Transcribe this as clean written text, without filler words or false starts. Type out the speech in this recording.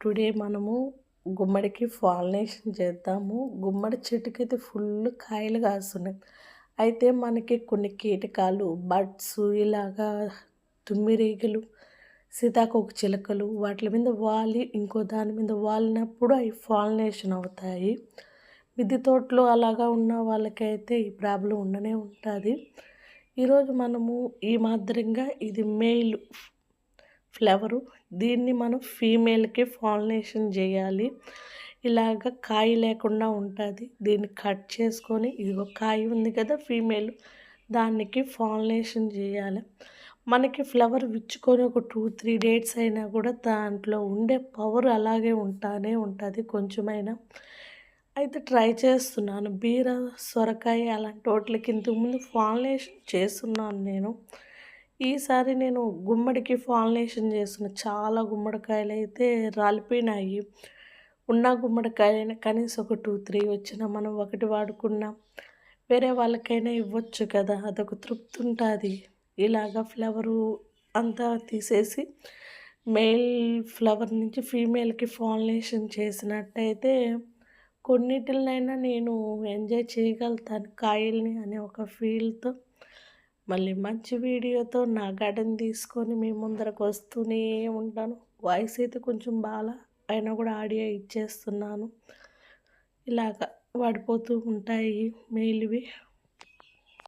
Today మనము గుమ్మడికి pollination చేద్దాము. గుమ్మడి చెట్టుకైతే full కాయలు కాస్తున్నాయి. అయితే మనకి కొన్ని కీటకాలు, బర్డ్స్ ఇలాగా తుమ్మిరీగలు, సీతాకోకచిలుకలు వాటి మీద వాలి ఇంకో దాని మీద వాలినప్పుడు అవి పాలినేషన్ అవుతాయి. మిద్దె తోటలో అలాగా ఉన్న వాళ్ళకైతే ఈ ప్రాబ్లం ఉండనే ఉంటుంది. ఈరోజు మనము ఈ మాదిరిగా ఇది మెయిల్ ఫ్లవరు. దీన్ని మనం ఫీమేల్‌కి పాలినేషన్ జేయాలి. ఇలాగ కాయ లేకుండా ఉంటది. దీన్ని కట్ చేసుకొని ఇదిగో కాయ ఉంది కదా ఫీమేల్, దానికి పాలినేషన్ జేయాలి. మనకి ఫ్లవర్ విచ్చుకొని ఒక 2, 3 డేస్ అయినా కూడా దాంట్లో ఉండే పవర్ అలాగే ఉంటానే ఉంటది కొంచెమైనా. అయితే ట్రై చేస్తున్నాను. బీర, సొరకాయ అలాంటి వాటిలకి ఇంతకుముందు పాలినేషన్ చేసున్నాను నేను. ఈసారి నేను గుమ్మడికి పాలినేషన్ చేస్తున్న. చాలా గుమ్మడికాయలైతే రాలిపోయినాయి. ఉన్న గుమ్మడికాయలైనా కనీసం ఒక 2, 3 వచ్చినా మనం ఒకటి వాడుకున్నా వేరే వాళ్ళకైనా ఇవ్వచ్చు కదా! అదొక తృప్తి ఉంటాది. ఇలాగ ఫ్లవరు అంతా తీసేసి మేల్ ఫ్లవర్ నుంచి ఫీమేల్‌కి పాలినేషన్ చేసినట్టయితే కొన్నిటిలనైనా నేను ఎంజాయ్ చేయగలుగుతాను కాయల్ని అనే ఒక ఫీల్‌తో. మళ్ళీ మంచి వీడియోతో నా గార్డెన్ తీసుకొని మీ ముందరకు వస్తూనే ఉంటాను. వాయిస్ అయితే కొంచెం బాలా, అయినా కూడా ఆడియో ఇచ్చేస్తున్నాను. ఇలాగ పడిపోతూ ఉంటాయి మెయిల్‌వి.